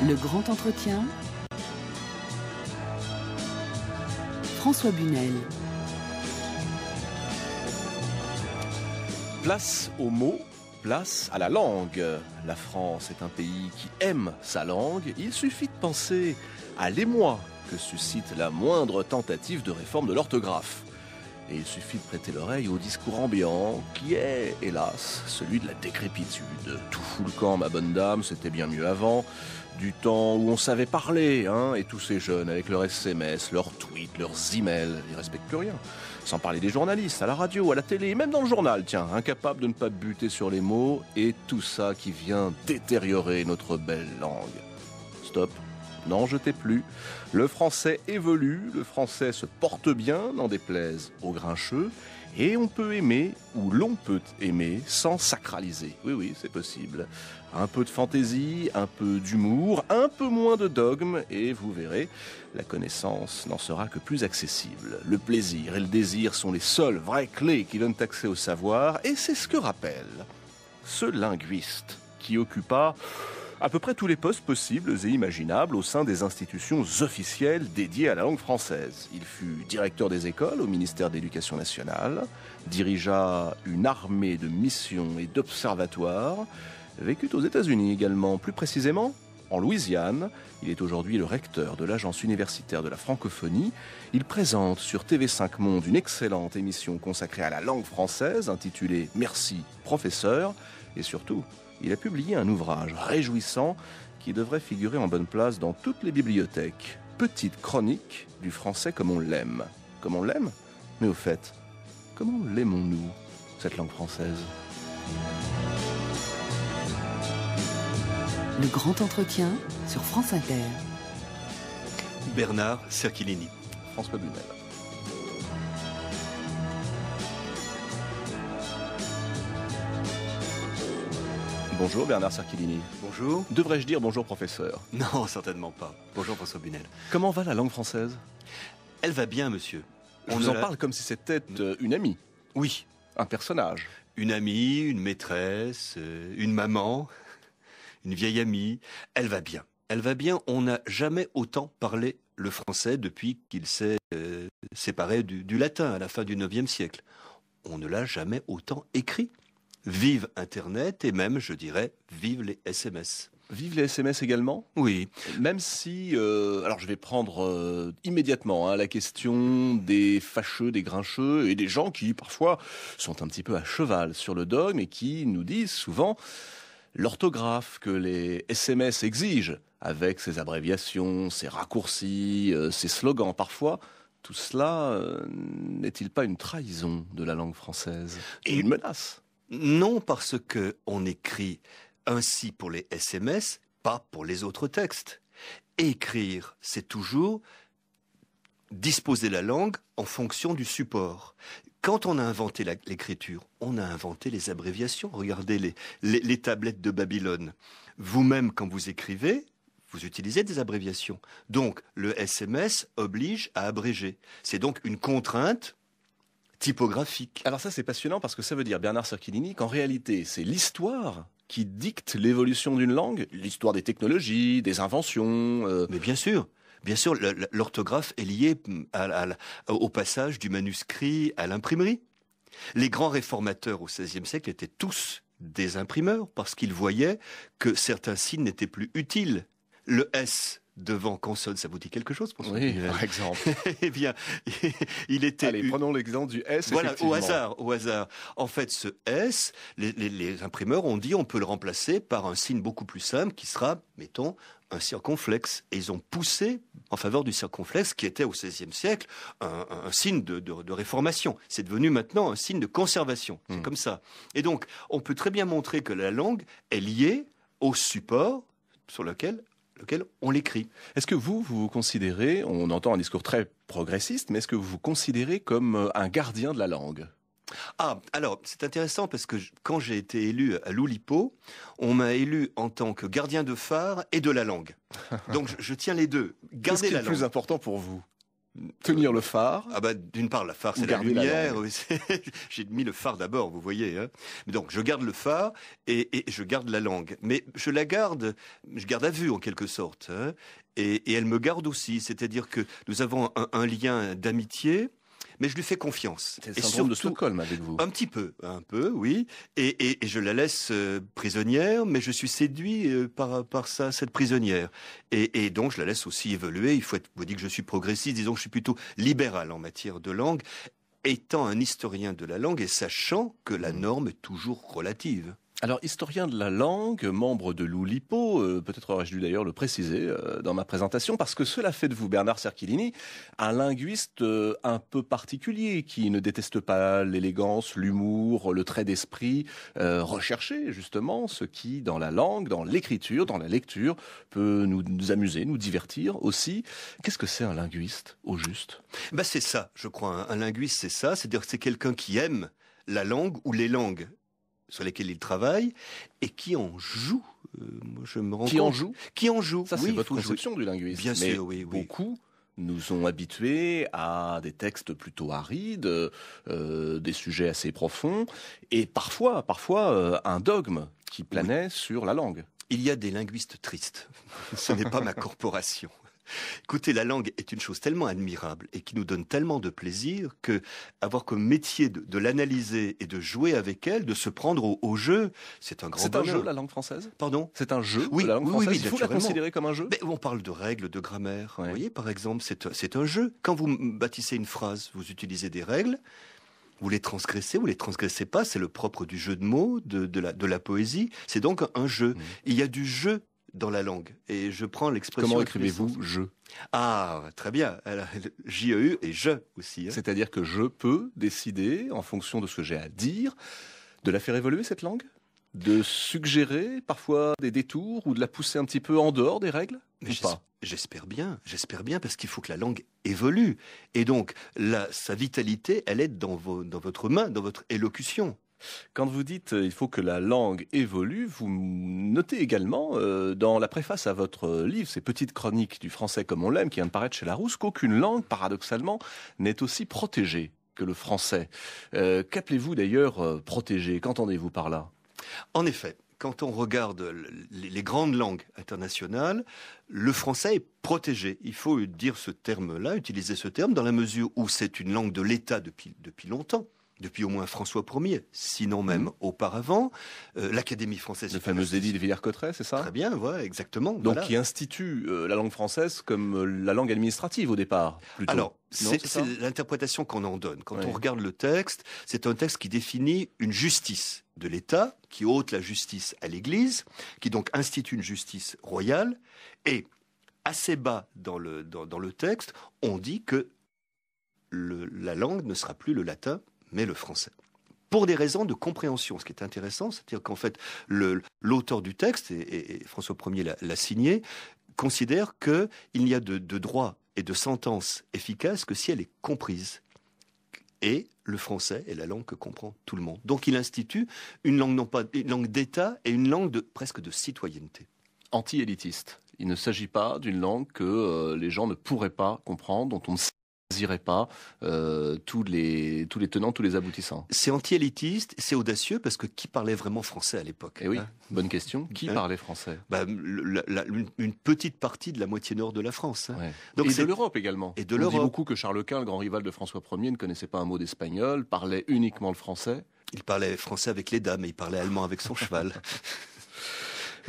Le grand entretien. François Bunel. Place aux mots, place à la langue. La France est un pays qui aime sa langue. Il suffit de penser à l'émoi que suscite la moindre tentative de réforme de l'orthographe. Et il suffit de prêter l'oreille au discours ambiant qui est, hélas, celui de la décrépitude. Tout fout le camp, ma bonne dame, c'était bien mieux avant. Du temps où on savait parler, et tous ces jeunes avec leurs SMS, leurs tweets, leurs emails, ils respectent plus rien. Sans parler des journalistes, à la radio, à la télé, même dans le journal, incapables de ne pas buter sur les mots, et tout ça qui vient détériorer notre belle langue. Stop. N'en jetez plus. Le français évolue, le français se porte bien, n'en déplaise aux grincheux, et on peut aimer, ou l'on peut aimer, sans sacraliser. Oui, c'est possible. Un peu de fantaisie, un peu d'humour, un peu moins de dogme, et vous verrez, la connaissance n'en sera que plus accessible. Le plaisir et le désir sont les seules vraies clés qui donnent accès au savoir, et c'est ce que rappelle ce linguiste qui occupa à peu près tous les postes possibles et imaginables au sein des institutions officielles dédiées à la langue française. Il fut directeur des écoles au ministère de l'Éducation nationale, dirigea une armée de missions et d'observatoires, vécut aux États-Unis également, plus précisément en Louisiane. Il est aujourd'hui le recteur de l'Agence universitaire de la francophonie. Il présente sur TV5 Monde une excellente émission consacrée à la langue française intitulée « Merci, professeur » et surtout, il a publié un ouvrage réjouissant qui devrait figurer en bonne place dans toutes les bibliothèques. Petite chronique du français comme on l'aime. Comme on l'aime ? Mais au fait, comment l'aimons-nous, cette langue française ? Le grand entretien sur France Inter. Bernard Cerchilini. François Bunel. Bonjour Bernard Cerchilini. Bonjour. Devrais-je dire bonjour professeur ? Non, certainement pas. Bonjour François Bunel. Comment va la langue française ? Elle va bien, monsieur. On vous en parle comme si c'était une amie. Oui. Un personnage. Une amie, une maîtresse, une maman, une vieille amie. Elle va bien. Elle va bien. On n'a jamais autant parlé le français depuis qu'il s'est séparé du latin à la fin du IXe siècle. On ne l'a jamais autant écrit. Vive Internet et même, je dirais, vive les SMS. Vive les SMS également ? Oui. Même si, alors je vais prendre immédiatement la question des fâcheux, des grincheux et des gens qui parfois sont un petit peu à cheval sur le dogme et qui nous disent souvent l'orthographe que les SMS exigent avec ses abréviations, ses raccourcis, ses slogans parfois. Tout cela n'est-il pas une trahison de la langue française et une menace ? Non, parce que on écrit ainsi pour les SMS, pas pour les autres textes. Écrire, c'est toujours disposer la langue en fonction du support. Quand on a inventé l'écriture, on a inventé les abréviations. Regardez les tablettes de Babylone. Vous-même, quand vous écrivez, vous utilisez des abréviations. Donc, le SMS oblige à abréger. C'est donc une contrainte typographique. Alors ça, c'est passionnant parce que ça veut dire, Bernard Cerchilini, qu'en réalité, c'est l'histoire qui dicte l'évolution d'une langue, l'histoire des technologies, des inventions. Mais bien sûr, l'orthographe est liée au passage du manuscrit à l'imprimerie. Les grands réformateurs au XVIe siècle étaient tous des imprimeurs parce qu'ils voyaient que certains signes n'étaient plus utiles. Le S devant consonne, ça vous dit quelque chose pour Oui, par exemple. Eh bien, il était... Allez, prenons l'exemple du S, voilà, au hasard. En fait, ce S, les imprimeurs ont dit on peut le remplacer par un signe beaucoup plus simple qui sera, mettons, un circonflexe. Et ils ont poussé en faveur du circonflexe qui était au XVIe siècle un signe de réformation. C'est devenu maintenant un signe de conservation. C'est comme ça. Et donc, on peut très bien montrer que la langue est liée au support sur lequel on l'écrit. Est-ce que vous vous considérez, on entend un discours très progressiste, mais est-ce que vous vous considérez comme un gardien de la langue ? Ah, alors, c'est intéressant parce que quand j'ai été élu à l'Oulipo, on m'a élu en tant que gardien de phare et de la langue. Donc, je tiens les deux. Qu'est-ce qui est la le langue. plus important pour vous ? Tenir le phare. Ah bah, d'une part, la phare, Ou c'est la garder la lumière. langue. Oui, j'ai mis le phare d'abord, vous voyez. Hein. Mais donc, je garde le phare et je garde la langue. Mais je garde à vue en quelque sorte. Hein. Et elle me garde aussi. C'est-à-dire que nous avons un lien d'amitié, mais je lui fais confiance. C'est le Et syndrome de surtout, Stockholm avec vous. un petit peu, oui. Et je la laisse prisonnière, mais je suis séduit par cette prisonnière. Et donc, je la laisse aussi évoluer. Vous dites que je suis progressiste, disons que je suis plutôt libéral en matière de langue, étant un historien de la langue et sachant que la norme est toujours relative. Alors, historien de la langue, membre de l'Oulipo, peut-être aurais-je dû d'ailleurs le préciser dans ma présentation, parce que cela fait de vous, Bernard Cerchilini, un linguiste un peu particulier, qui ne déteste pas l'élégance, l'humour, le trait d'esprit, recherché justement, ce qui, dans la langue, dans l'écriture, dans la lecture, peut nous amuser, nous divertir aussi. Qu'est-ce que c'est un linguiste, au juste ? Ben c'est ça, je crois. Un linguiste, c'est ça. C'est-à-dire que c'est quelqu'un qui aime la langue ou les langues sur lesquels il travaille et qui en joue. Moi, je me rends compte. En joue ? Qui en joue. Ça, c'est oui, votre conception du linguiste. Bien mais sûr, oui. Beaucoup nous ont habitués à des textes plutôt arides, des sujets assez profonds, et parfois un dogme qui planait sur la langue. Il y a des linguistes tristes. Ce n'est pas ma corporation. Écoutez, la langue est une chose tellement admirable et qui nous donne tellement de plaisir que avoir comme métier de l'analyser et de jouer avec elle, de se prendre au jeu, c'est un grand bonheur. C'est un jeu, la langue française ? Pardon ? C'est un jeu, Oui, la langue française. Il faut la naturellement. considérer comme un jeu ? Mais on parle de règles de grammaire. Ouais. Vous voyez, par exemple, c'est un jeu. Quand vous bâtissez une phrase, vous utilisez des règles. Vous les transgressez pas. C'est le propre du jeu de mots, de la poésie. C'est donc un jeu. Il y a du jeu dans la langue. Et je prends l'expression... Comment écrivez-vous « je » ? Ah, très bien. Alors, J-E-U et je aussi. Hein. C'est-à-dire que je peux décider, en fonction de ce que j'ai à dire, de la faire évoluer, cette langue ? De suggérer parfois des détours ou de la pousser un petit peu en dehors des règles ? Mais ou pas ? J'espère bien, parce qu'il faut que la langue évolue. Et donc, sa vitalité, elle est dans votre main, dans votre élocution. Quand vous dites il faut que la langue évolue, vous notez également dans la préface à votre livre, ces petites chroniques du français comme on l'aime, qui vient de paraître chez Larousse, qu'aucune langue, paradoxalement, n'est aussi protégée que le français. Qu'appelez-vous d'ailleurs protégé ? Qu'entendez-vous par là ? En effet, quand on regarde les grandes langues internationales, le français est protégé. Il faut dire ce terme-là, utiliser ce terme, dans la mesure où c'est une langue de l'État depuis longtemps. Depuis au moins François Ier, sinon même auparavant. L'Académie française... Le fameux édit de Villers-Cotterêts, c'est ça ? Très bien, voilà, exactement. Donc voilà. qui institue la langue française comme la langue administrative au départ, plutôt. Alors, Non, c'est l'interprétation qu'on en donne. Quand Oui. on regarde le texte, c'est un texte qui définit une justice de l'État, qui ôte la justice à l'Église, qui donc institue une justice royale, et assez bas dans le texte, on dit que la langue ne sera plus le latin, mais le français. Pour des raisons de compréhension, ce qui est intéressant, c'est-à-dire qu'en fait, l'auteur du texte, et François Ier l'a signé, considère qu'il n'y a de droit et de sentence efficace que si elle est comprise. Et le français est la langue que comprend tout le monde. Donc il institue une langue, non pas une langue d'État, et une langue presque de citoyenneté. Anti-élitiste. Il ne s'agit pas d'une langue que les gens ne pourraient pas comprendre, dont on ne saisirait pas tous les tenants, tous les aboutissants. C'est anti-élitiste, c'est audacieux, parce que qui parlait vraiment français à l'époque ? Eh oui, bonne question. Qui parlait français ? Une petite partie de la moitié nord de la France. Hein. Ouais. Donc et de l'Europe également. Et de On l'Europe. dit beaucoup que Charles Quint, le grand rival de François Ier, ne connaissait pas un mot d'espagnol, parlait uniquement le français. Il parlait français avec les dames, et il parlait allemand avec son cheval.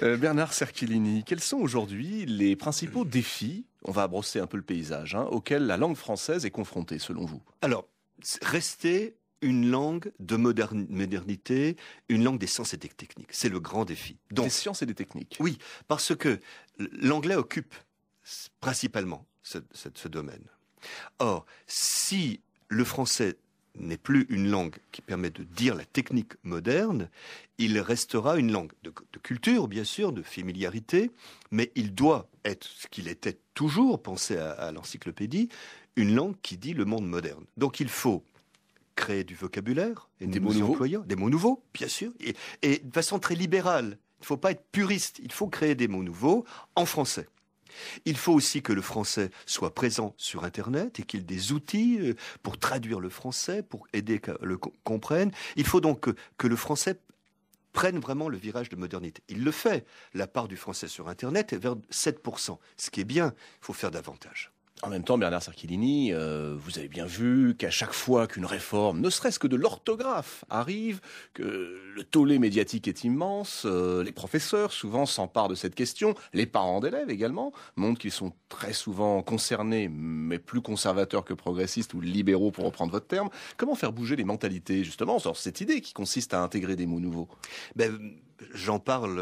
Bernard Cerchilini, quels sont aujourd'hui les principaux défis, on va brosser un peu le paysage, auxquels la langue française est confrontée selon vous ? Alors, rester une langue de modernité, une langue des sciences et des techniques. C'est le grand défi. Donc, des sciences et des techniques. Oui, parce que l'anglais occupe principalement ce domaine. Or, si le français n'est plus une langue qui permet de dire la technique moderne, il restera une langue de culture, bien sûr, de familiarité, mais il doit être, ce qu'il était toujours, pensez à l'encyclopédie, une langue qui dit le monde moderne. Donc il faut créer du vocabulaire, et des mots nouveaux. Des mots nouveaux, bien sûr, et de façon très libérale. Il ne faut pas être puriste, il faut créer des mots nouveaux en français. Il faut aussi que le français soit présent sur Internet et qu'il ait des outils pour traduire le français, pour aider qu'à le comprenne. Il faut donc que le français prenne vraiment le virage de modernité. Il le fait. La part du français sur Internet est vers 7%, ce qui est bien. Il faut faire davantage. En même temps, Bernard Sacchellini, vous avez bien vu qu'à chaque fois qu'une réforme, ne serait-ce que de l'orthographe, arrive, que le tollé médiatique est immense, les professeurs souvent s'emparent de cette question, les parents d'élèves également montrent qu'ils sont très souvent concernés, mais plus conservateurs que progressistes ou libéraux pour reprendre votre terme. Comment faire bouger les mentalités, justement, sur cette idée qui consiste à intégrer des mots nouveaux ? J'en parle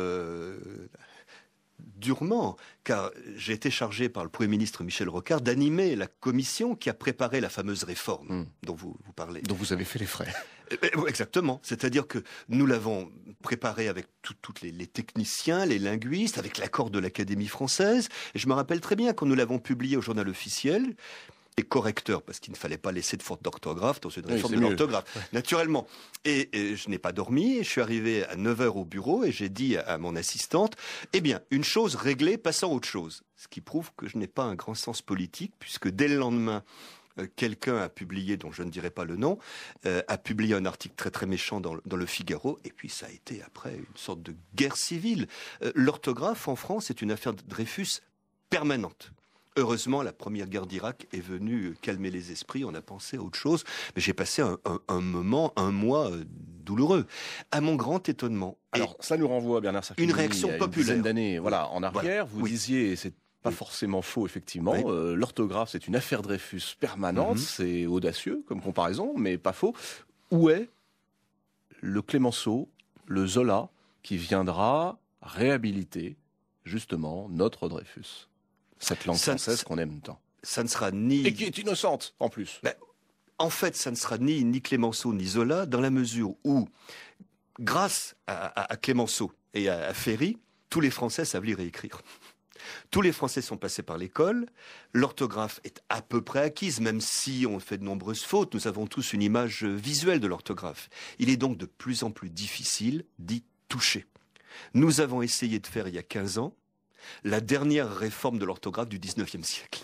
durement, car j'ai été chargé par le Premier ministre Michel Rocard d'animer la commission qui a préparé la fameuse réforme dont vous parlez. Dont vous avez fait les frais. Exactement. C'est-à-dire que nous l'avons préparé avec tous les techniciens, les linguistes, avec l'accord de l'Académie française. Et je me rappelle très bien quand nous l'avons publié au journal officiel, et correcteur, parce qu'il ne fallait pas laisser de faute d'orthographe dans une réforme de l'orthographe, naturellement. Et je n'ai pas dormi, je suis arrivé à 9h au bureau et j'ai dit à mon assistante, eh bien, une chose réglée, passons à autre chose. Ce qui prouve que je n'ai pas un grand sens politique, puisque dès le lendemain, quelqu'un a publié, dont je ne dirai pas le nom, a publié un article très très méchant dans le Figaro, et puis ça a été après une sorte de guerre civile. L'orthographe en France est une affaire de Dreyfus permanente. Heureusement, la première guerre d'Irak est venue calmer les esprits, on a pensé à autre chose, mais j'ai passé un mois douloureux. À mon grand étonnement. Alors, ça nous renvoie, Bernard Sacchellini, une réaction populaire. Une dizaine d'années en arrière, vous disiez, c'est pas forcément faux, effectivement, l'orthographe, c'est une affaire Dreyfus permanente, c'est audacieux comme comparaison, mais pas faux. Où est le Clémenceau, le Zola, qui viendra réhabiliter, justement, notre Dreyfus ? Cette langue française qu'on aime tant. Ça ne sera ni... Et qui est innocente, en plus. En fait, ça ne sera ni Clémenceau ni Zola, dans la mesure où, grâce à Clémenceau et à Ferry, tous les Français savent lire et écrire. Tous les Français sont passés par l'école, l'orthographe est à peu près acquise, même si on fait de nombreuses fautes, nous avons tous une image visuelle de l'orthographe. Il est donc de plus en plus difficile d'y toucher. Nous avons essayé de faire il y a 15 ans, la dernière réforme de l'orthographe du 19e siècle.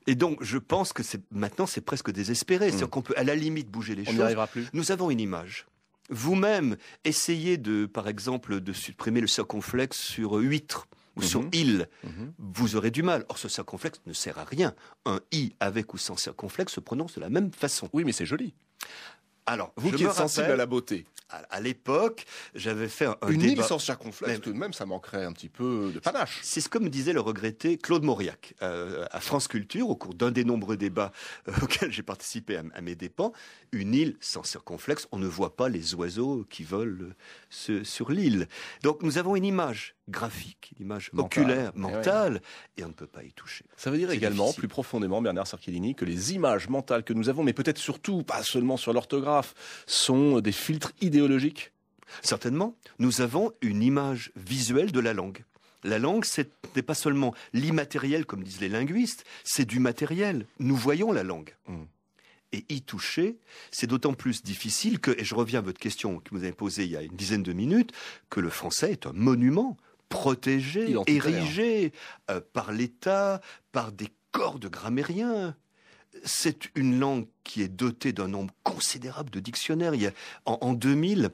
Et donc, je pense que maintenant, c'est presque désespéré. C'est-à-dire qu'on peut, à la limite, bouger les choses. On n'y arrivera plus. Nous avons une image. Vous-même, essayez par exemple, de supprimer le circonflexe sur huître ou sur il. Vous aurez du mal. Or, ce circonflexe ne sert à rien. Un i avec ou sans circonflexe se prononce de la même façon. Oui, mais c'est joli. Alors, vous qui êtes sensible à la beauté. À l'époque, j'avais fait un une débat. Île sans circonflexe, tout de même, ça manquerait un petit peu de panache. C'est ce que me disait le regretté Claude Mauriac à France Culture, au cours d'un des nombreux débats auxquels j'ai participé à mes dépens. Une île sans circonflexe, on ne voit pas les oiseaux qui volent sur l'île. Donc nous avons une image graphique, une image oculaire, mentale, et on ne peut pas y toucher. Ça veut dire également, plus profondément, Bernard Sacchellini, que les images mentales que nous avons, mais peut-être surtout, pas seulement sur l'orthographe, sont des filtres idéologiques ? Certainement. Nous avons une image visuelle de la langue. La langue, ce n'est pas seulement l'immatériel, comme disent les linguistes, c'est du matériel. Nous voyons la langue. Et y toucher, c'est d'autant plus difficile que, et je reviens à votre question que vous avez posée il y a une dizaine de minutes, que le français est un monument protégé, érigé par l'État, par des corps de grammairiens. C'est une langue qui est dotée d'un nombre considérable de dictionnaires. En 2000,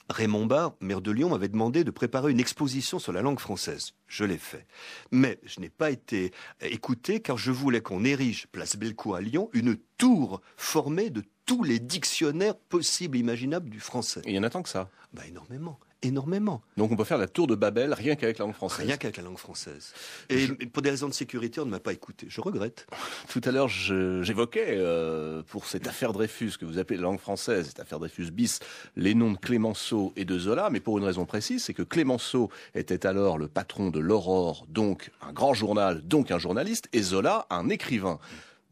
Raymond Barre, maire de Lyon, m'avait demandé de préparer une exposition sur la langue française. Je l'ai fait. Mais je n'ai pas été écouté car je voulais qu'on érige, place Bellecour à Lyon, une tour formée de tous les dictionnaires possibles et imaginables du français. Et il y en a tant que ça ? Énormément. Donc on peut faire la tour de Babel rien qu'avec la langue française. Rien qu'avec la langue française. Et pour des raisons de sécurité, on ne m'a pas écouté. Je regrette. Tout à l'heure, j'évoquais pour cette affaire Dreyfus que vous appelez la langue française, cette affaire Dreyfus bis, les noms de Clémenceau et de Zola, mais pour une raison précise, c'est que Clémenceau était alors le patron de l'Aurore, donc un grand journal, donc un journaliste, et Zola un écrivain.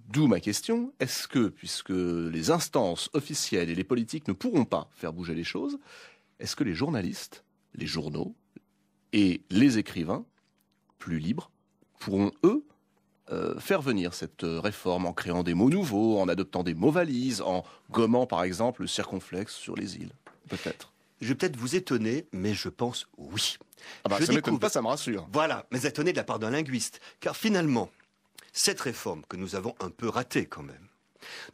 D'où ma question, est-ce que, puisque les instances officielles et les politiques ne pourront pas faire bouger les choses, est-ce que les journalistes, les journaux et les écrivains, plus libres, pourront, eux, faire venir cette réforme en créant des mots nouveaux, en adoptant des mots valises, en gommant, par exemple, le circonflexe sur les îles, peut-être ? Je vais peut-être vous étonner, mais je pense oui. Ah bah, Je ça m'étonne découvre- pas, ça me rassure. Voilà, mais étonné de la part d'un linguiste. Car finalement, cette réforme que nous avons un peu ratée quand même,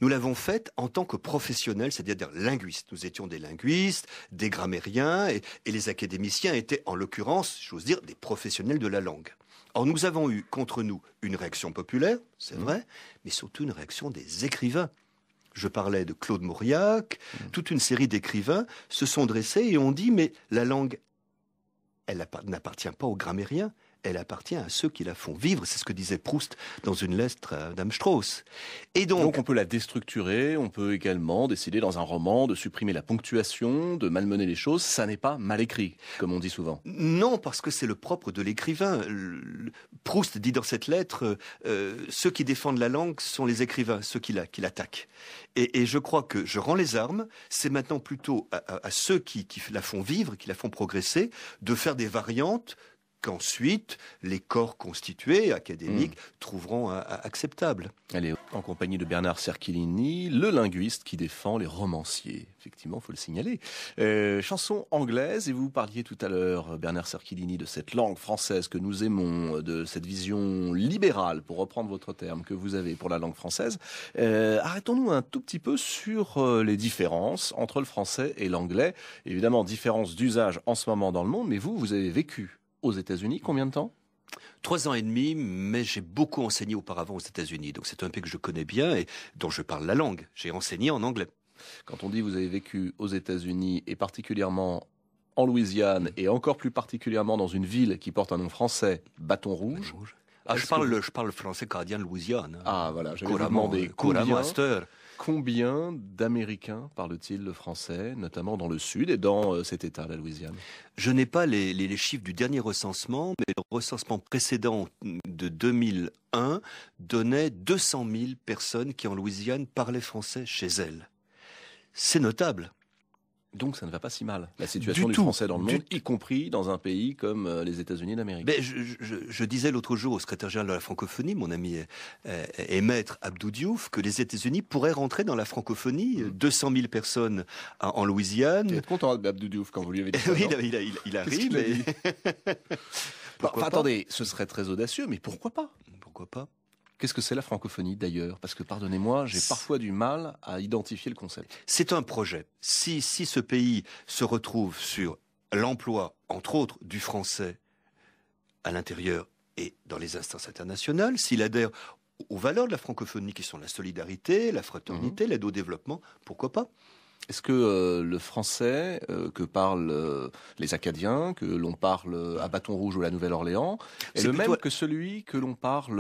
nous l'avons faite en tant que professionnels, c'est-à-dire linguistes. Nous étions des linguistes, des grammairiens, et les académiciens étaient, en l'occurrence, j'ose dire, des professionnels de la langue. Or, nous avons eu contre nous une réaction populaire, c'est vrai, mais surtout une réaction des écrivains. Je parlais de Claude Mauriac, toute une série d'écrivains se sont dressés et ont dit, mais la langue, elle n'appartient pas aux grammairiens, elle appartient à ceux qui la font vivre. C'est ce que disait Proust dans une lettre à Madame Strauss. Et Donc on peut la déstructurer, on peut également décider dans un roman de supprimer la ponctuation, de malmener les choses. Ça n'est pas mal écrit, comme on dit souvent. non, parce que c'est le propre de l'écrivain. Proust dit dans cette lettre, ceux qui défendent la langue sont les écrivains, ceux qui l'attaquent. Et je crois que je rends les armes, c'est maintenant plutôt à ceux qui la font vivre, qui la font progresser, de faire des variantes qu'ensuite les corps constitués, académiques, trouveront acceptables. Elle est en compagnie de Bernard Cerchilini, le linguiste qui défend les romanciers. Effectivement, il faut le signaler. Chanson anglaise, et vous parliez tout à l'heure, Bernard Cerchilini, de cette langue française que nous aimons, de cette vision libérale, pour reprendre votre terme, que vous avez pour la langue française. Arrêtons-nous un tout petit peu sur les différences entre le français et l'anglais. Évidemment, différence d'usage en ce moment dans le monde, mais vous avez vécu aux États-Unis, combien de temps ? 3 ans et demi, mais j'ai beaucoup enseigné auparavant aux États-Unis. Donc c'est un pays que je connais bien et dont je parle la langue. J'ai enseigné en anglais. Quand on dit vous avez vécu aux États-Unis et particulièrement en Louisiane et encore plus particulièrement dans une ville qui porte un nom français, Bâton Rouge. Je parle le français canadien de Louisiane. Ah voilà, j'avais demandé combien d'Américains parlent-ils le français, notamment dans le sud et dans cet État, la Louisiane ? Je n'ai pas les chiffres du dernier recensement, mais le recensement précédent de 2001 donnait 200 000 personnes qui en Louisiane parlaient français chez elles. C'est notable. Donc ça ne va pas si mal, la situation du français dans le monde, y compris dans un pays comme les États-Unis d'Amérique. Mais je disais l'autre jour au secrétaire général de la francophonie, mon ami et maître Abdou Diouf, que les États-Unis pourraient rentrer dans la francophonie, 200 000 personnes en Louisiane. Vous êtes content d'Abdou Diouf quand vous lui avez dit ça? Oui, il a ri, mais... Attendez, ce serait très audacieux, mais pourquoi pas? Pourquoi pas? Qu'est-ce que c'est la francophonie d'ailleurs? Parce que, pardonnez-moi, j'ai parfois du mal à identifier le concept. C'est un projet. Si ce pays se retrouve sur l'emploi, entre autres, du français à l'intérieur et dans les instances internationales, s'il adhère aux valeurs de la francophonie qui sont la solidarité, la fraternité, l'aide au développement, pourquoi pas? Est-ce que le français que parlent les Acadiens, que l'on parle à Bâton Rouge ou à la Nouvelle-Orléans, est le même que celui que l'on parle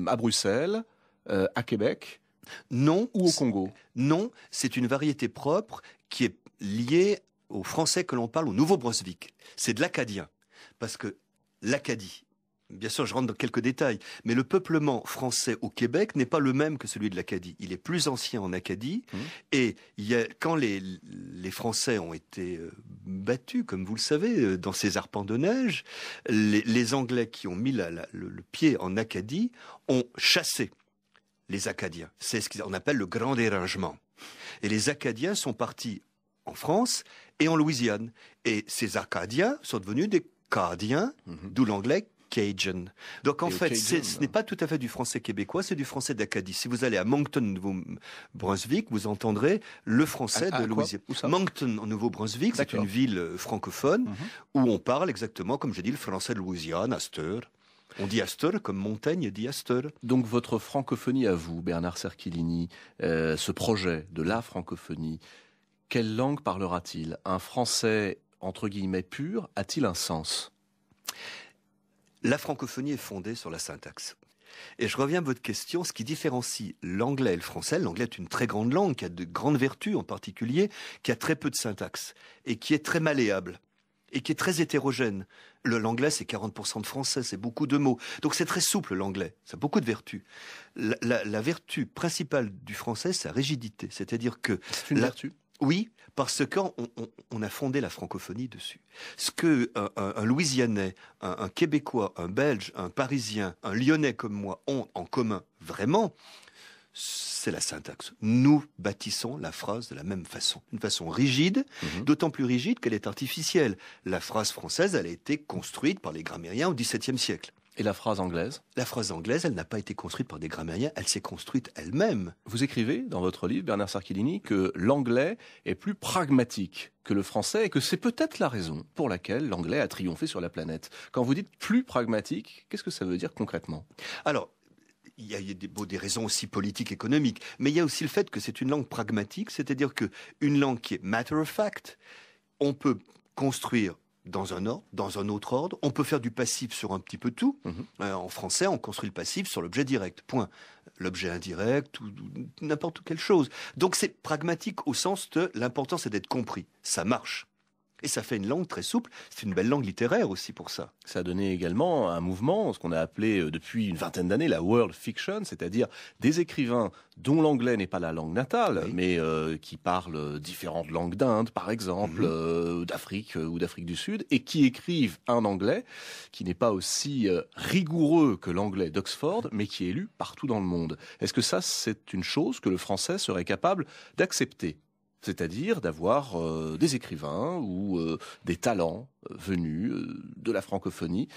à Bruxelles, à Québec, non, ou au Congo? Non, c'est une variété propre qui est liée au français que l'on parle au Nouveau-Brunswick. C'est de l'acadien, parce que l'Acadie, bien sûr, je rentre dans quelques détails, mais le peuplement français au Québec n'est pas le même que celui de l'Acadie. Il est plus ancien en Acadie, et quand les Français ont été battus, comme vous le savez, dans ces arpents de neige, les Anglais qui ont mis le pied en Acadie ont chassé les Acadiens. C'est ce qu'on appelle le grand dérangement. Et les Acadiens sont partis en France et en Louisiane. Et ces Acadiens sont devenus des Cadiens, d'où l'anglais Cajun. Donc en fait, ce n'est pas tout à fait du français québécois, c'est du français d'Acadie. Si vous allez à Moncton, Nouveau-Brunswick, vous entendrez le français de Louisiane. Moncton, en Nouveau-Brunswick, c'est une ville francophone où on parle exactement, comme je dis, le français de Louisiane, Astor. On dit Astor comme Montaigne dit Astor. Donc votre francophonie à vous, Bernard Cerchilini, ce projet de la francophonie, quelle langue parlera-t-il? Un français, entre guillemets, pur, a-t-il un sens? La francophonie est fondée sur la syntaxe. Et je reviens à votre question, ce qui différencie l'anglais et le français. L'anglais est une très grande langue, qui a de grandes vertus en particulier, qui a très peu de syntaxe, et qui est très malléable, et qui est très hétérogène. L'anglais, c'est 40% de français, c'est beaucoup de mots. Donc c'est très souple, l'anglais. Ça a beaucoup de vertus. La vertu principale du français, c'est la rigidité. C'est-à-dire que... C'est une vertu? Oui, parce qu'on a fondé la francophonie dessus. Ce que un Louisianais, un Québécois, un Belge, un Parisien, un Lyonnais comme moi ont en commun, vraiment, c'est la syntaxe. Nous bâtissons la phrase de la même façon, une façon rigide, d'autant plus rigide qu'elle est artificielle. La phrase française, elle a été construite par les grammairiens au XVIIe siècle. Et la phrase anglaise? La phrase anglaise, elle n'a pas été construite par des grammairiens, elle s'est construite elle-même. Vous écrivez dans votre livre, Bernard Sarchilini, que l'anglais est plus pragmatique que le français et que c'est peut-être la raison pour laquelle l'anglais a triomphé sur la planète. Quand vous dites plus pragmatique, qu'est-ce que ça veut dire concrètement? Alors, il y a des raisons aussi politiques, économiques, mais il y a aussi le fait que c'est une langue pragmatique, c'est-à-dire qu'une langue qui est matter of fact, on peut construire dans un ordre, dans un autre ordre. On peut faire du passif sur un petit peu tout. En français, on construit le passif sur l'objet direct. Point. L'objet indirect ou n'importe quelle chose. Donc c'est pragmatique au sens de l'important c'est d'être compris. Ça marche. Et ça fait une langue très souple. C'est une belle langue littéraire aussi pour ça. Ça a donné également un mouvement, ce qu'on a appelé depuis une vingtaine d'années la world fiction, c'est-à-dire des écrivains dont l'anglais n'est pas la langue natale, mais qui parlent différentes langues d'Inde, par exemple, d'Afrique ou d'Afrique du Sud, et qui écrivent un anglais qui n'est pas aussi rigoureux que l'anglais d'Oxford, mais qui est lu partout dans le monde. Est-ce que ça, c'est une chose que le français serait capable d'accepter ? C'est-à-dire d'avoir des écrivains ou des talents venus de la francophonie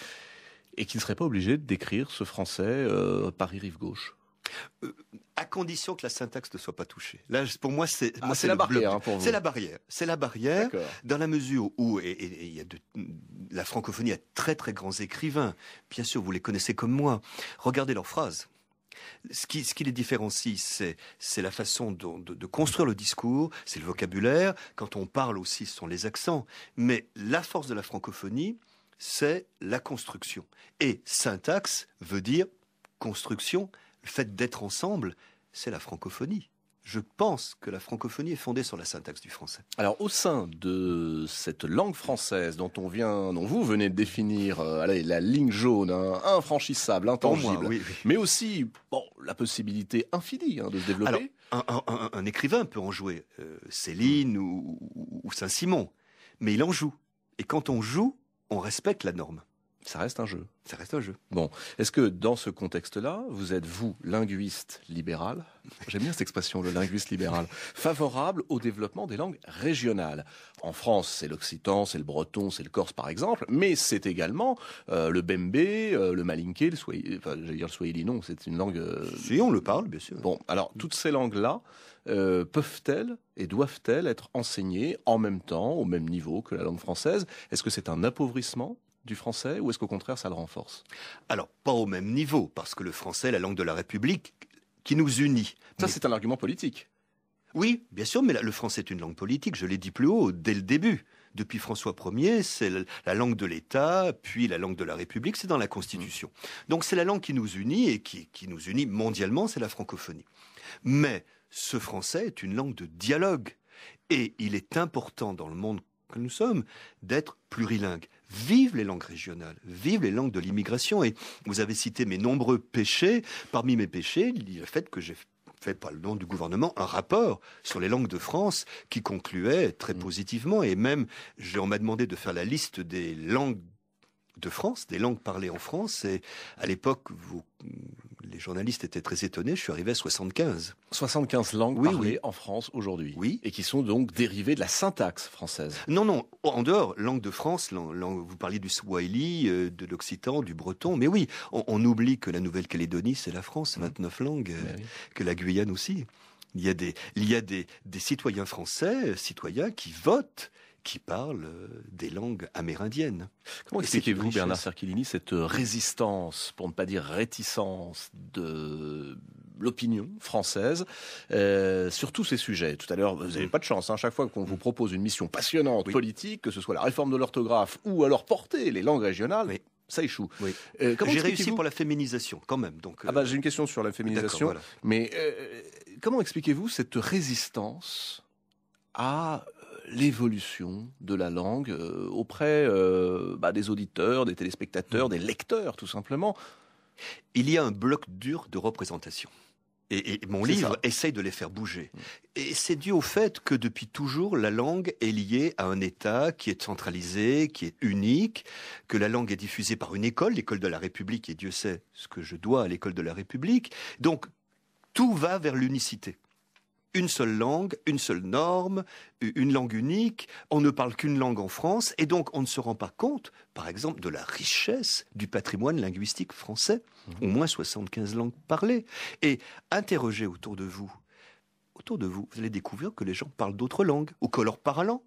et qui ne seraient pas obligés d'écrire ce français Paris-Rive-Gauche. À condition que la syntaxe ne soit pas touchée. Là, pour moi, c'est la barrière pour vous. C'est la barrière. C'est la barrière dans la mesure où la francophonie a très très grands écrivains. Bien sûr, vous les connaissez comme moi. Regardez leurs phrases. Ce qui les différencie, c'est la façon de construire le discours, c'est le vocabulaire. Quand on parle aussi, ce sont les accents. Mais la force de la francophonie, c'est la construction. Et syntaxe veut dire construction. Le fait d'être ensemble, c'est la francophonie. Je pense que la francophonie est fondée sur la syntaxe du français. Alors, au sein de cette langue française dont vous venez de définir la ligne jaune, infranchissable, intangible, mais aussi la possibilité infinie de se développer. Alors, un écrivain peut en jouer, Céline ou Saint-Simon, mais il en joue. Et quand on joue, on respecte la norme. Ça reste un jeu. Ça reste un jeu. Bon, est-ce que dans ce contexte-là, vous êtes, vous, linguiste libéral, j'aime bien cette expression, le linguiste libéral, favorable au développement des langues régionales? En France, c'est l'occitan, c'est le breton, c'est le corse par exemple, mais c'est également le bembé, le malinké, le swahili, le swahili non, c'est une langue... Si, on le parle, bien sûr. Bon, alors, toutes ces langues-là, peuvent-elles et doivent-elles être enseignées en même temps, au même niveau que la langue française? Est-ce que c'est un appauvrissement du français ou est-ce qu'au contraire ça le renforce? Alors, pas au même niveau, parce que le français est la langue de la République qui nous unit. Ça, c'est un argument politique. Oui, bien sûr, mais le français est une langue politique, je l'ai dit plus haut, dès le début. Depuis François Ier, c'est la langue de l'État, puis la langue de la République, c'est dans la Constitution. Donc c'est la langue qui nous unit, et qui nous unit mondialement, c'est la francophonie. Mais ce français est une langue de dialogue, et il est important dans le monde que nous sommes d'être plurilingue. Vive les langues régionales, vive les langues de l'immigration. Et vous avez cité mes nombreux péchés. Parmi mes péchés, il y a le fait que j'ai fait, par le nom du gouvernement, un rapport sur les langues de France qui concluait très positivement. Et même, on m'a demandé de faire la liste des langues de France, des langues parlées en France. Et à l'époque, les journalistes étaient très étonnés. Je suis arrivé à 75. 75 langues parlées en France aujourd'hui. Oui. Et qui sont donc dérivées de la syntaxe française. Non. En dehors, langue de France, vous parliez du swahili, de l'occitan, du breton. Mais oui, on oublie que la Nouvelle-Calédonie, c'est la France, 29 langues, que la Guyane aussi. Il y a des citoyens français, citoyens qui votent, qui parlent des langues amérindiennes. Comment expliquez-vous, Bernard Sarchilini, cette résistance, pour ne pas dire réticence, de l'opinion française sur tous ces sujets? Tout à l'heure, vous n'avez pas de chance. Chaque fois qu'on vous propose une mission passionnante, politique, que ce soit la réforme de l'orthographe ou alors porter les langues régionales, ça échoue. Oui. J'ai réussi pour la féminisation, quand même. Donc, j'ai une question sur la féminisation. Voilà. Mais comment expliquez-vous cette résistance à l'évolution de la langue auprès des auditeurs, des téléspectateurs, des lecteurs, tout simplement? Il y a un bloc dur de représentation. Et mon livre essaye de les faire bouger. Et c'est dû au fait que depuis toujours, la langue est liée à un État qui est centralisé, qui est unique, que la langue est diffusée par une école, l'école de la République, et Dieu sait ce que je dois à l'école de la République. Donc, tout va vers l'unicité. Une seule langue, une seule norme, une langue unique. On ne parle qu'une langue en France et donc on ne se rend pas compte, par exemple, de la richesse du patrimoine linguistique français. Au moins 75 langues parlées. Et interrogez autour de vous, vous allez découvrir que les gens parlent d'autres langues ou que leurs parents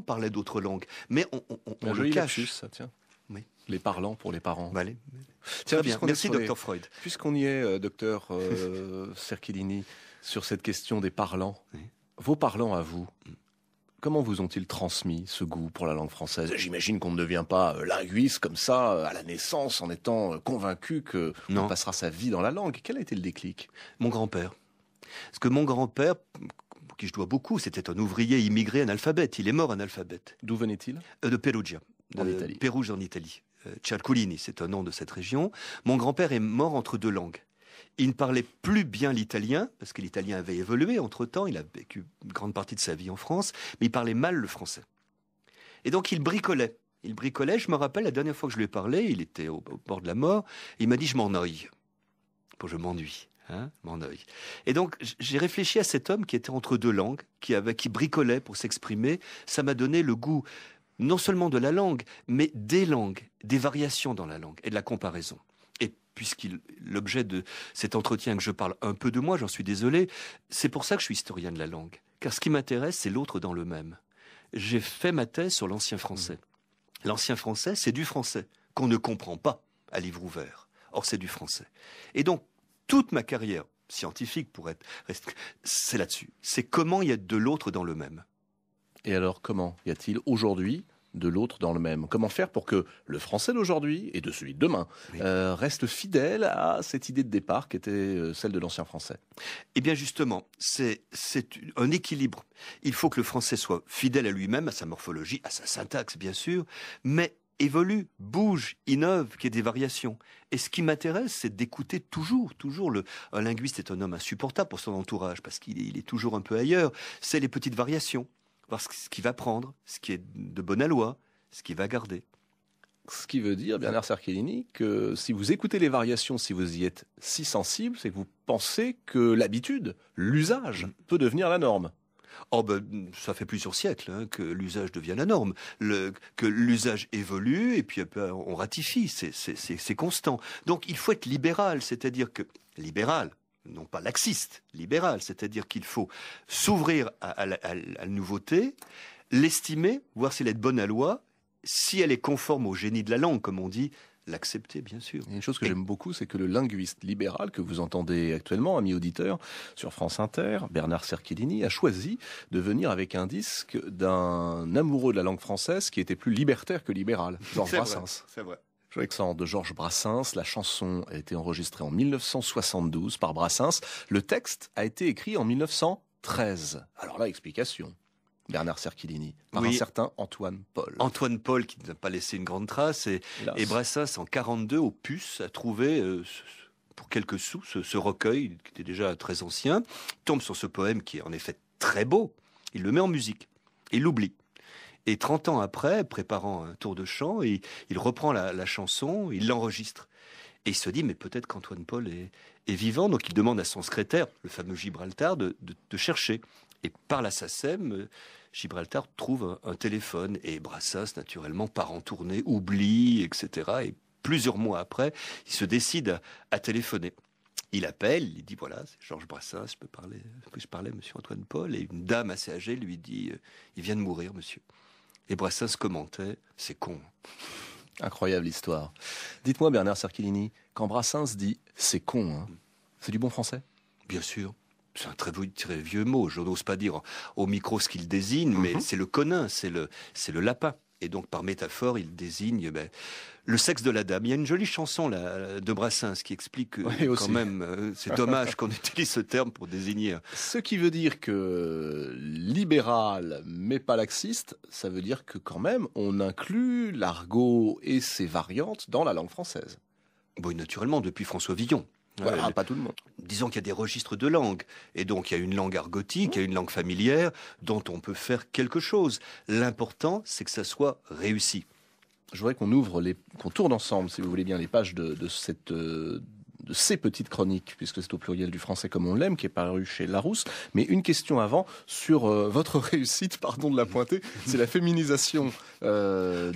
parlaient d'autres langues. Mais on le cache. Ça, tiens. Oui. Les parlants pour les parents. Allez. Tiens, Très bien. Merci, Dr. Freud. Puisqu'on y est, docteur Cerchilini, sur cette question des parlants, oui. Vos parlants à vous, comment vous ont-ils transmis ce goût pour la langue française? J'imagine qu'on ne devient pas linguiste comme ça, à la naissance, en étant convaincu qu'on passera sa vie dans la langue. Quel a été le déclic? Mon grand-père. Parce que mon grand-père, pour qui je dois beaucoup, c'était un ouvrier immigré analphabète. Il est mort analphabète. D'où venait-il? De Perugia, en Italie. Pérouge en Italie. Cialculini, c'est un nom de cette région. Mon grand-père est mort entre deux langues. Il ne parlait plus bien l'italien, parce que l'italien avait évolué entre-temps, il a vécu une grande partie de sa vie en France, mais il parlait mal le français. Et donc il bricolait. Je me rappelle, la dernière fois que je lui ai parlé, il était au bord de la mort, il m'a dit « je m'ennuie ». Bon, je m'ennuie. M'ennuie. Et donc, j'ai réfléchi à cet homme qui était entre deux langues, qui bricolait pour s'exprimer. Ça m'a donné le goût, non seulement de la langue, mais des langues, des variations dans la langue et de la comparaison. Et l'objet de cet entretien que je parle un peu de moi, j'en suis désolé, c'est pour ça que je suis historien de la langue. Car ce qui m'intéresse, c'est l'autre dans le même. J'ai fait ma thèse sur l'ancien français. L'ancien français, c'est du français, qu'on ne comprend pas à livre ouvert. Or, c'est du français. Et donc, toute ma carrière scientifique, c'est là-dessus. C'est comment il y a de l'autre dans le même. Et alors, comment y a-t-il aujourd'hui de l'autre dans le même? Comment faire pour que le français d'aujourd'hui et de celui de demain reste fidèle à cette idée de départ qui était celle de l'ancien français? Eh bien justement, c'est un équilibre. Il faut que le français soit fidèle à lui-même, à sa morphologie, à sa syntaxe bien sûr, mais évolue, bouge, innove, qu'il y ait des variations. Et ce qui m'intéresse, c'est d'écouter toujours. Un linguiste est un homme insupportable pour son entourage, parce qu'il est toujours un peu ailleurs. C'est les petites variations. Voir ce qu'il va prendre, ce qui est de bonne aloi, ce qu'il va garder. Ce qui veut dire, Bernard Cerchilini, que si vous écoutez les variations, si vous y êtes si sensible, c'est que vous pensez que l'habitude, l'usage, peut devenir la norme. Oh ça fait plusieurs siècles que l'usage devient la norme, que l'usage évolue et puis on ratifie, c'est constant. Donc il faut être libéral, c'est-à-dire que libéral, non pas laxiste, libéral, c'est-à-dire qu'il faut s'ouvrir à la nouveauté, l'estimer, voir si elle est de bonne aloi, si elle est conforme au génie de la langue, comme on dit, l'accepter, bien sûr. Et une chose que j'aime beaucoup, c'est que le linguiste libéral que vous entendez actuellement, ami auditeur, sur France Inter, Bernard Cerchilini, a choisi de venir avec un disque d'un amoureux de la langue française qui était plus libertaire que libéral, Georges Brassens. C'est vrai. Accent de Georges Brassens. La chanson a été enregistrée en 1972 par Brassens. Le texte a été écrit en 1913. Alors là, explication. Bernard Cerchilini, par un certain Antoine Paul. Antoine Paul qui n'a pas laissé une grande trace et Brassens en 42 au Puce a trouvé pour quelques sous ce recueil qui était déjà très ancien, tombe sur ce poème qui est en effet très beau, il le met en musique, il l'oublie. Et 30 ans après, préparant un tour de chant, il reprend la chanson, il l'enregistre. Et il se dit, mais peut-être qu'Antoine Paul est vivant, donc il demande à son secrétaire, le fameux Gibraltar, de chercher. Et par la SACEM, Gibraltar trouve un téléphone et Brassens, naturellement, part en tournée, oublie, etc. Et plusieurs mois après, il se décide à téléphoner. Il appelle, il dit voilà, c'est Georges Brassens, je parlais à monsieur Antoine Paul, et une dame assez âgée lui dit il vient de mourir, monsieur. Et Brassens commentait c'est con. Incroyable histoire. Dites-moi, Bernard Cerchilini, quand Brassens dit c'est con, c'est du bon français? Bien sûr. C'est un très vieux mot, je n'ose pas dire au micro ce qu'il désigne, mais c'est le conin, c'est le lapin. Et donc, par métaphore, il désigne le sexe de la dame. Il y a une jolie chanson là, de Brassens qui explique que quand même, c'est dommage qu'on utilise ce terme pour désigner. Ce qui veut dire que libéral, mais pas laxiste, ça veut dire que quand même, on inclut l'argot et ses variantes dans la langue française. Oui, naturellement, depuis François Villon. Voilà, pas tout le monde. Disons qu'il y a des registres de langue. Et donc, il y a une langue argotique, il y a une langue familière dont on peut faire quelque chose. L'important, c'est que ça soit réussi. Je voudrais qu'on tourne ensemble, si vous voulez bien, les pages de de ces petites chroniques, puisque c'est au pluriel du français comme on l'aime, qui est paru chez Larousse. Mais une question avant sur votre réussite, pardon de la pointer, c'est la féminisation la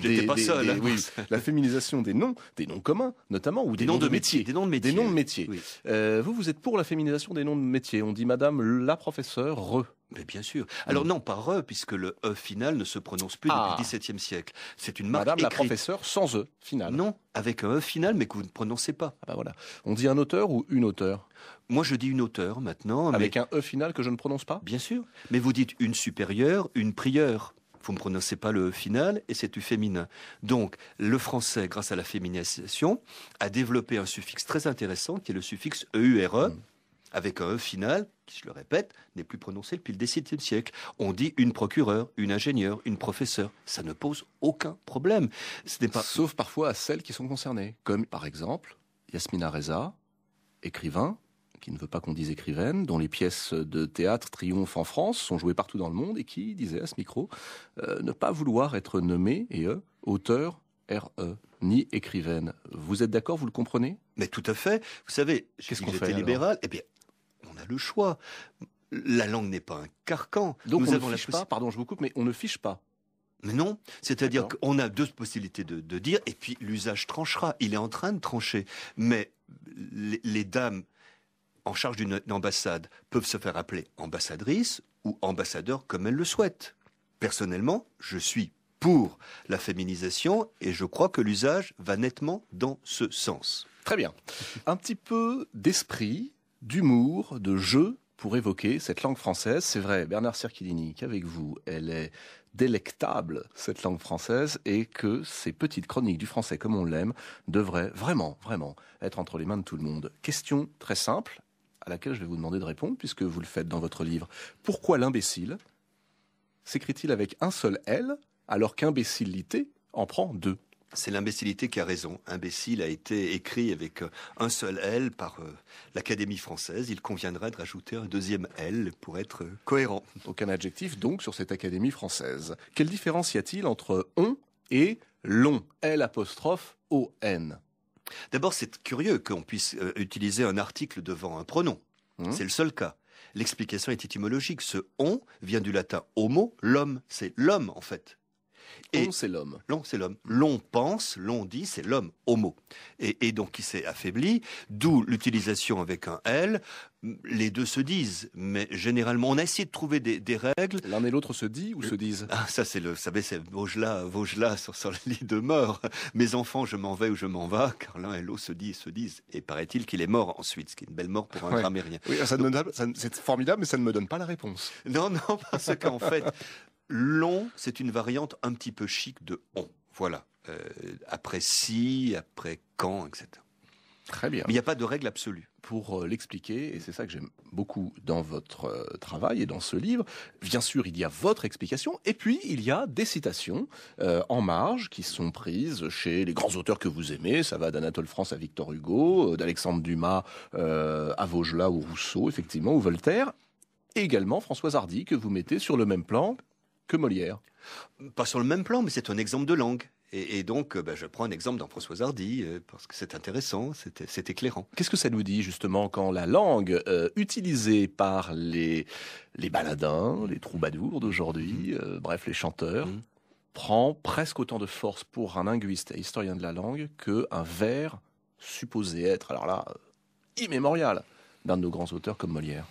féminisation des noms communs, notamment, ou des noms de métiers. Des noms de métiers. Oui. Oui. Vous êtes pour la féminisation des noms de métiers. On dit Madame la professeure Mais bien sûr. Alors non, pas re, puisque le E final ne se prononce plus depuis le XVIIe siècle. C'est une marque Madame écrite. la professeure sans E final. Non, avec un E final, mais que vous ne prononcez pas. Ah bah voilà. On dit un auteur ou une auteure? Moi, je dis une auteure maintenant. Avec un E final que je ne prononce pas? Bien sûr. Mais vous dites une supérieure, une prieure. Vous ne prononcez pas le E final et c'est du féminin. Donc, le français, grâce à la féminisation, a développé un suffixe très intéressant qui est le suffixe EURE, avec un E final, qui, je le répète, n'est plus prononcé depuis le XVIIe siècle. On dit une procureure, une ingénieure, une professeure. Ça ne pose aucun problème. Ce n'est pas... Sauf parfois à celles qui sont concernées. Comme, par exemple, Yasmina Reza, écrivain, qui ne veut pas qu'on dise écrivaine, dont les pièces de théâtre triomphent en France, sont jouées partout dans le monde, et qui disait à ce micro ne pas vouloir être nommée, auteur, RE, ni écrivaine. Vous êtes d'accord, vous le comprenez? Mais tout à fait. Vous savez, qu'est-ce qu'on fait était libéral, eh bien, on a le choix. La langue n'est pas un carcan. Donc nous on avons ne fiche pas, pardon je vous coupe, mais on ne fiche pas. Mais non, c'est-à-dire qu'on a deux possibilités de dire, et puis l'usage tranchera. Il est en train de trancher. Mais les dames en charge d'une ambassade peuvent se faire appeler ambassadrice ou ambassadeur comme elles le souhaitent. Personnellement, je suis pour la féminisation et je crois que l'usage va nettement dans ce sens. Très bien. Un petit peu d'esprit, d'humour, de jeu pour évoquer cette langue française. C'est vrai, Bernard Cerchilini, qu'avec vous, elle est délectable, cette langue française, et que ces petites chroniques du français comme on l'aime devraient vraiment, vraiment être entre les mains de tout le monde. Question très simple, à laquelle je vais vous demander de répondre, puisque vous le faites dans votre livre. Pourquoi l'imbécile s'écrit-il avec un seul L, alors qu'imbécilité en prend deux? C'est l'imbécilité qui a raison. Imbécile a été écrit avec un seul L par l'Académie française. Il conviendrait de rajouter un deuxième L pour être cohérent. Aucun adjectif donc sur cette Académie française. Quelle différence y a-t-il entre on et long? L''O''N. D'abord, c'est curieux qu'on puisse utiliser un article devant un pronom. C'est le seul cas. L'explication est étymologique. Ce « on » vient du latin « homo », l'homme. C'est l'homme, en fait. Et on, c'est l'homme. L'on, c'est l'homme. L'on pense, l'on dit, c'est l'homme, homo. Et donc, il s'est affaibli, d'où l'utilisation avec un L. Les deux se disent, mais généralement, on a essayé de trouver des règles. L'un et l'autre se dit ou se disent? Ah, ça, c'est vous savez, c'est Vaugelas sur le lit de mort. Mes enfants, je m'en vais ou je m'en vais, car l'un et l'autre se disent. Et paraît-il qu'il est mort ensuite, ce qui est une belle mort pour un grammairien. Oui, c'est formidable, mais ça ne me donne pas la réponse. Non, parce qu'en fait, long, c'est une variante un petit peu chic de on. Voilà. Après si, après quand, etc. Très bien. Mais il n'y a pas de règle absolue. Pour l'expliquer, et c'est ça que j'aime beaucoup dans votre travail et dans ce livre, bien sûr, il y a votre explication, et puis il y a des citations en marge qui sont prises chez les grands auteurs que vous aimez. Ça va d'Anatole France à Victor Hugo, d'Alexandre Dumas à Vaugelas ou Rousseau, effectivement, ou Voltaire. Et également Françoise Hardy, que vous mettez sur le même plan que Molière. Pas sur le même plan, mais c'est un exemple de langue. Et donc, je prends un exemple dans Françoise Hardy, parce que c'est intéressant, c'est éclairant. Qu'est-ce que ça nous dit, justement, quand la langue utilisée par les baladins, les troubadours d'aujourd'hui, bref, les chanteurs, prend presque autant de force pour un linguiste et historien de la langue qu'un vers supposé être, alors là, immémorial, d'un de nos grands auteurs comme Molière?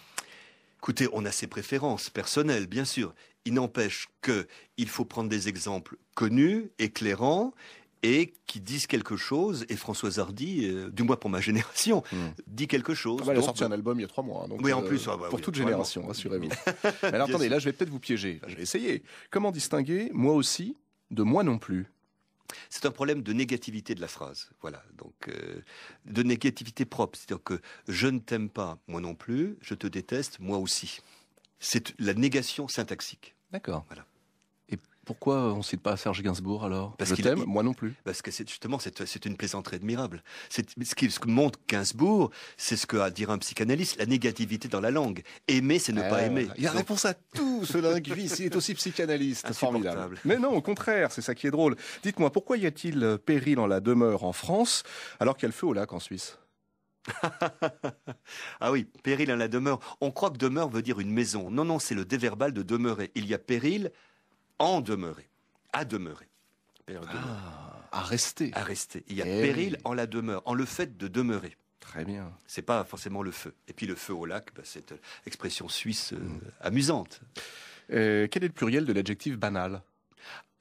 Écoutez, on a ses préférences personnelles, bien sûr. Il n'empêche qu'il faut prendre des exemples connus, éclairants, et qui disent quelque chose. Et Françoise Hardy, du moins pour ma génération, dit quelque chose. Elle a sorti un album il y a 3 mois. Donc, oui, en plus. Pour toute génération, rassurez-vous. Mais alors attendez, là je vais peut-être vous piéger. Je vais essayer. Comment distinguer « moi aussi » de « moi non plus » ? C'est un problème de négativité de la phrase. Voilà, donc de négativité propre. C'est-à-dire que je ne t'aime pas, moi non plus, je te déteste, moi aussi. C'est la négation syntaxique. D'accord. Voilà. Et pourquoi on ne cite pas Serge Gainsbourg alors? Parce je t'aime, moi non plus. Parce que c'est une plaisanterie admirable. Ce que montre Gainsbourg, c'est ce qu'a à dire un psychanalyste, la négativité dans la langue. Aimer, c'est ne pas aimer. Il a réponse à tout, ce linguiste. Il est aussi psychanalyste. Formidable. Mais non, au contraire, c'est ça qui est drôle. Dites-moi, pourquoi y a-t-il péril en la demeure en France alors qu'il y a le feu au lac en Suisse? Ah oui, péril en la demeure. On croit que demeure veut dire une maison. Non, non, c'est le déverbal de demeurer. Il y a péril en demeurer, à demeurer. Péril en demeurer. À rester. À rester. Il y a Eh péril oui. en la demeure, en le fait de demeurer. Très bien. C'est pas forcément le feu. Et puis le feu au lac, c'est expression suisse amusante. Quel est le pluriel de l'adjectif banal?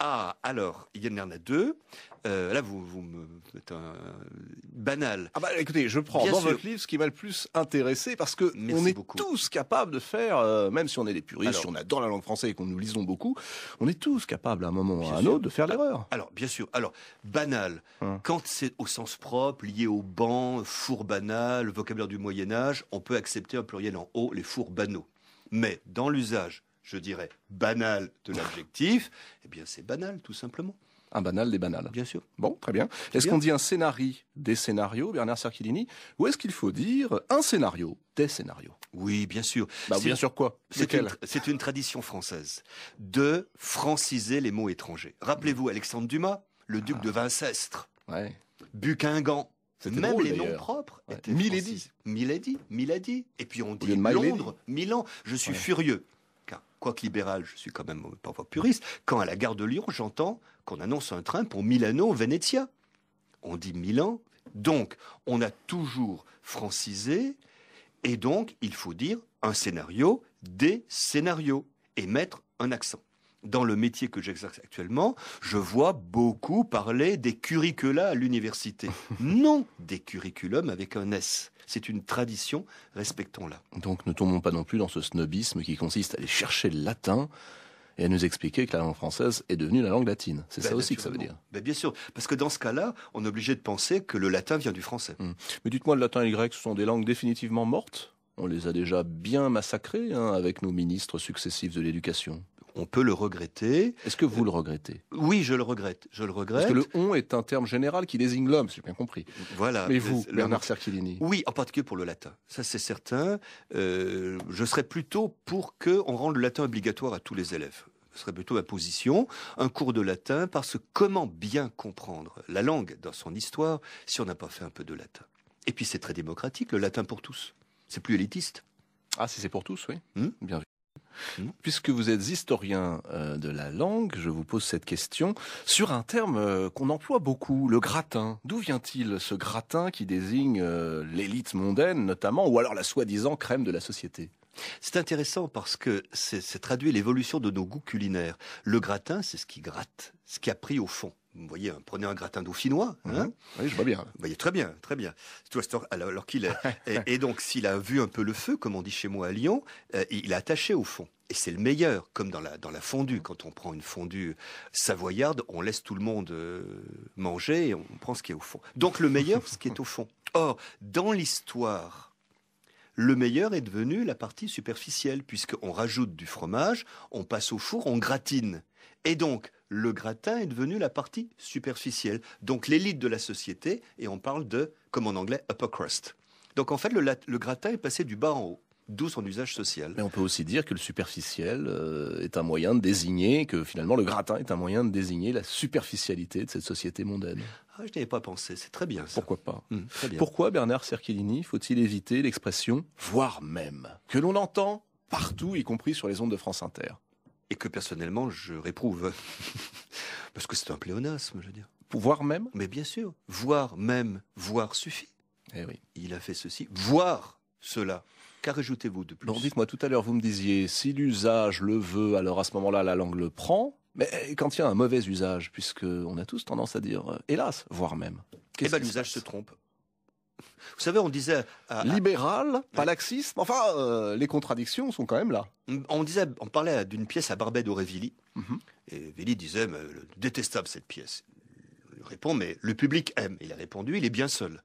Ah, alors, il y en a deux. Là, vous me faites un banal. Ah bah écoutez, je prends Bien dans sûr. votre livre ce qui m'a le plus intéressé parce que Merci on est beaucoup. tous capables de faire, même si on est des puristes, Alors. si on adore la langue française et qu'on nous lisons beaucoup, on est tous capables à un moment ou Bien à un sûr. autre de faire l'erreur. Alors, bien sûr. Alors, banal, Hum. quand c'est au sens propre, lié au banc, four banal, le vocabulaire du Moyen-Âge, on peut accepter un pluriel en haut, les fours banaux. Mais dans l'usage, je dirais banal de l'adjectif, eh bien, c'est banal, tout simplement. Un banal des banals. Bien sûr. Bon, très bien. Est-ce bien. qu'on dit un scénario des scénarios, Bernard Cerchilini, ou est-ce qu'il faut dire un scénario des scénarios? Oui, bien sûr. Bah C'est- bien sûr quoi? C'est une tradition française de franciser les mots étrangers. Rappelez-vous Alexandre Dumas, le duc de Vincestre, Ouais. Buckingham. C'était Même drôle, les noms d'ailleurs. propres Ouais. étaient Milady. francisés. Milady. Et puis on lieu dit de My Lady. Londres, Milan. Je suis Ouais. furieux. Car, quoique libéral, je suis quand même parfois puriste. Quand à la gare de Lyon, j'entends qu'on annonce un train pour Milano-Venezia. On dit Milan. Donc, on a toujours francisé. Et donc, il faut dire un scénario, des scénarios. Et mettre un accent. Dans le métier que j'exerce actuellement, je vois beaucoup parler des curricula à l'université. Non des curriculums avec un S. C'est une tradition, respectons-la. Donc ne tombons pas non plus dans ce snobisme qui consiste à aller chercher le latin et à nous expliquer que la langue française est devenue la langue latine. C'est ça aussi que ça veut dire. Ben, bien sûr, parce que dans ce cas-là, on est obligé de penser que le latin vient du français. Mais dites-moi, le latin et le grec, ce sont des langues définitivement mortes? On les a déjà bien massacrées avec nos ministres successifs de l'éducation. On peut le regretter. Est-ce que vous le regrettez? Oui, je le regrette. Je le regrette. Parce que le on est un terme général qui désigne l'homme, si j'ai bien compris. Voilà. Mais vous, Le- Bernard Cerchilini? Oui, en particulier pour le latin. Ça, c'est certain. Je serais plutôt pour qu'on rende le latin obligatoire à tous les élèves. Ce serait plutôt ma position. Un cours de latin, parce que comment bien comprendre la langue dans son histoire si on n'a pas fait un peu de latin? Et puis, c'est très démocratique, le latin pour tous. C'est plus élitiste. Ah, si c'est pour tous, oui. Bien vu. Puisque vous êtes historien de la langue, je vous pose cette question sur un terme qu'on emploie beaucoup, le gratin. D'où vient-il ce gratin qui désigne l'élite mondaine notamment, ou alors la soi-disant crème de la société? C'est intéressant parce que c'est traduit l'évolution de nos goûts culinaires. Le gratin, c'est ce qui gratte, ce qui a pris au fond. Vous voyez, prenez un gratin dauphinois. Hein. Oui, je vois bien. Vous voyez, très bien, très bien. Alors qu'il est, et donc, s'il a vu un peu le feu, comme on dit chez moi à Lyon, il a attaché au fond. Et c'est le meilleur, comme dans la fondue. Quand on prend une fondue savoyarde, on laisse tout le monde manger et on prend ce qui est au fond. Donc, le meilleur, ce qui est au fond. Or, dans l'histoire, le meilleur est devenu la partie superficielle, puisqu'on rajoute du fromage, on passe au four, on gratine. Et donc, le gratin est devenu la partie superficielle. Donc, l'élite de la société, et on parle de, comme en anglais, upper crust. Donc, en fait, le gratin est passé du bas en haut, d'où son usage social. Mais on peut aussi dire que le superficiel est un moyen de désigner, que finalement le gratin est un moyen de désigner la superficialité de cette société mondaine. Ah, je n'y avais pas pensé, c'est très bien ça. Pourquoi pas? Très bien. Pourquoi, Bernard Cerchilini, faut-il éviter l'expression « voire même » que l'on entend partout, y compris sur les ondes de France Inter? Et que personnellement, je réprouve. Parce que c'est un pléonasme, je veux dire. Voire même? Mais bien sûr, voir même, voir suffit. Eh oui. Il a fait ceci, voir cela. Qu'ajoutez-vous de plus? Bon, dites-moi, tout à l'heure, vous me disiez, si l'usage le veut, alors à ce moment-là, la langue le prend. Mais quand il y a un mauvais usage, puisqu'on a tous tendance à dire, hélas, voire même. Eh bien, l'usage se trompe. Vous savez, on disait... Libéral, pas laxisme, enfin, les contradictions sont quand même là. On parlait d'une pièce à Barbet d'Aurevilly. Mhm. Et Villy disait, mais, détestable cette pièce. Il répond, mais le public aime. Il a répondu, il est bien seul.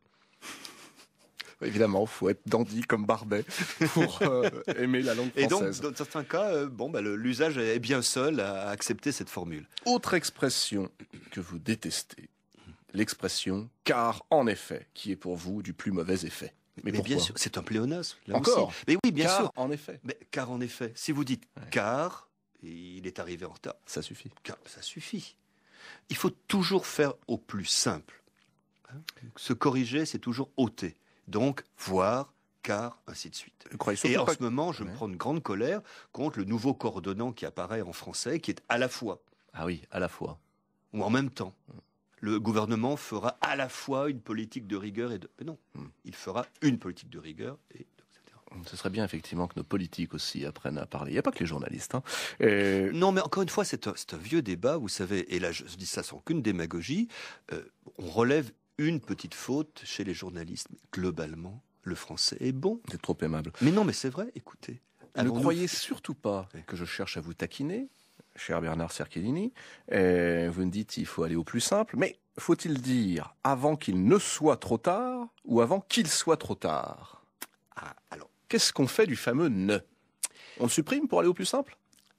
Évidemment, il faut être dandy comme Barbet pour aimer la langue Et donc, française. dans certains cas, l'usage est bien seul à accepter cette formule. Autre expression que vous détestez, l'expression « car en effet », qui est pour vous du plus mauvais effet. Mais pourquoi? bien sûr, c'est un pléonasme. Là Encore aussi. Mais oui, bien car sûr. en effet. Mais, car en effet, si vous dites car, il est arrivé en retard. Ça suffit. Car, ça suffit. Il faut toujours faire au plus simple. Se corriger, c'est toujours ôter. Donc, voir, car, ainsi de suite. Et en ce moment, je me prends une grande colère contre le nouveau coordonnant qui apparaît en français, qui est à la fois. Ah oui, à la fois. Ou en même temps. Le gouvernement fera à la fois une politique de rigueur et de... Mais non, il fera une politique de rigueur et etc. Ce serait bien effectivement que nos politiques aussi apprennent à parler. Il n'y a pas que les journalistes. Hein. Non, mais encore une fois, c'est un vieux débat, vous savez, et là je dis ça sans aucune démagogie, on relève une petite faute chez les journalistes. Mais globalement, le français est bon. C'est trop aimable. Mais non, mais c'est vrai, écoutez. Ne croyez surtout pas que je cherche à vous taquiner, cher Bernard Cerchellini. Vous me dites il faut aller au plus simple, mais faut-il dire avant qu'il ne soit trop tard ou avant qu'il soit trop tard? Alors, qu'est-ce qu'on fait du fameux ne? On le supprime pour aller au plus simple?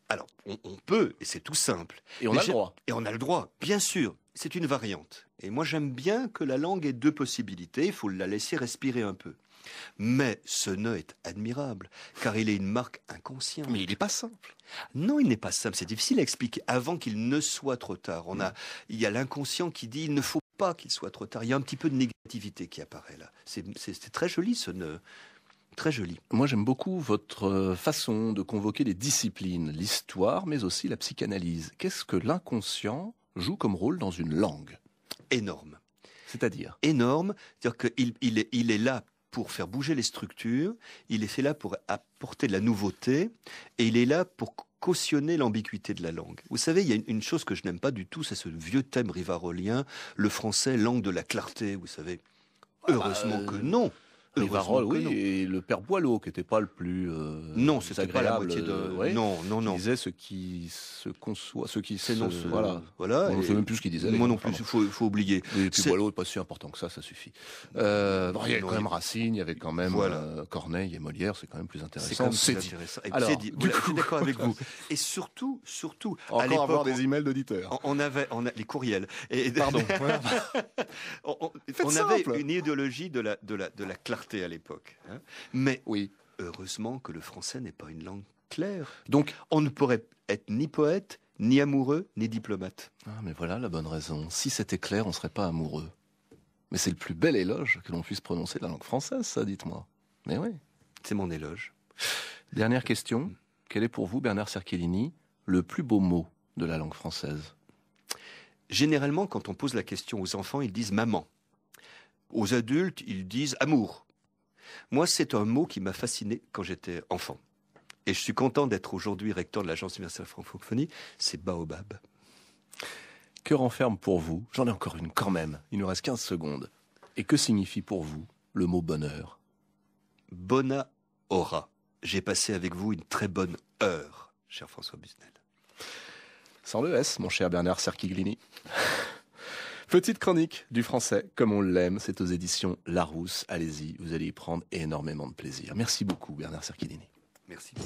Alors, on peut, et c'est tout simple. Et on a le droit. Et on a le droit, bien sûr. C'est une variante. Et moi, j'aime bien que la langue ait deux possibilités. Il faut la laisser respirer un peu. Mais ce ne est admirable, car il est une marque inconsciente. Mais il n'est pas simple. Non, il n'est pas simple. C'est difficile à expliquer. Avant qu'il ne soit trop tard, il y a l'inconscient qui dit il ne faut pas qu'il soit trop tard. Il y a un petit peu de négativité qui apparaît là. C'est très joli, ce ne. Très joli. Moi, j'aime beaucoup votre façon de convoquer les disciplines, l'histoire, mais aussi la psychanalyse. Qu'est-ce que l'inconscient joue comme rôle dans une langue? Énorme. C'est-à-dire? Énorme. C'est-à-dire qu'il est là pour faire bouger les structures, il est là pour apporter de la nouveauté, et il est là pour cautionner l'ambiguïté de la langue. Vous savez, il y a une chose que je n'aime pas du tout, c'est ce vieux thème rivarolien, le français, langue de la clarté, vous savez. Heureusement que non. Rivarol, oui, et le père Boileau, qui n'était pas le plus non, c'était agréable, pas la moitié de... Ouais, non. Il disait ce qui se conçoit, ce qui s'énonce. Voilà. Je ne sais même plus ce qu'il disait. Moi non plus, il faut oublier. Et puis Boileau n'est pas si important que ça suffit. Il y avait quand même Racine, il y avait quand même Corneille et Molière, c'est quand même plus intéressant. C'est intéressant. Alors, je suis d'accord avec vous. Et surtout, encore à l'époque, avoir des emails d'auditeurs. On a les courriels. Pardon. on avait une idéologie de la clarté à l'époque. Hein. Mais oui. Heureusement que le français n'est pas une langue claire. Donc, on ne pourrait être ni poète, ni amoureux, ni diplomate. Ah, mais voilà la bonne raison. Si c'était clair, on ne serait pas amoureux. Mais c'est le plus bel éloge que l'on puisse prononcer de la langue française, ça, dites-moi. Mais oui. C'est mon éloge. Dernière question. Quel est pour vous, Bernard Cerchellini, le plus beau mot de la langue française? Généralement, quand on pose la question aux enfants, ils disent « maman ». Aux adultes, ils disent « amour ». Moi, c'est un mot qui m'a fasciné quand j'étais enfant. Et je suis content d'être aujourd'hui recteur de l'Agence universelle francophonie, c'est baobab. Que renferme pour vous, j'en ai encore une quand même, il nous reste 15 secondes, et que signifie pour vous le mot bonheur? Bona hora. J'ai passé avec vous une très bonne heure, cher François Busnel. Sans le S, mon cher Bernard Cerchellini. Petite chronique du français, comme on l'aime, c'est aux éditions Larousse. Allez-y, vous allez y prendre énormément de plaisir. Merci beaucoup, Bernard Cerchellini. Merci.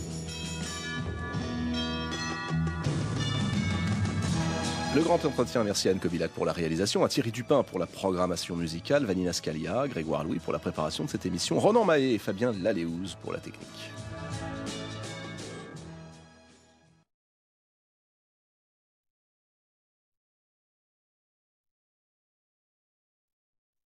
Le grand entretien, merci à Anne Kobilac pour la réalisation, à Thierry Dupin pour la programmation musicale, Vanina Scalia, Grégoire Louis pour la préparation de cette émission, Ronan Mahé et Fabien Laléouz pour la technique.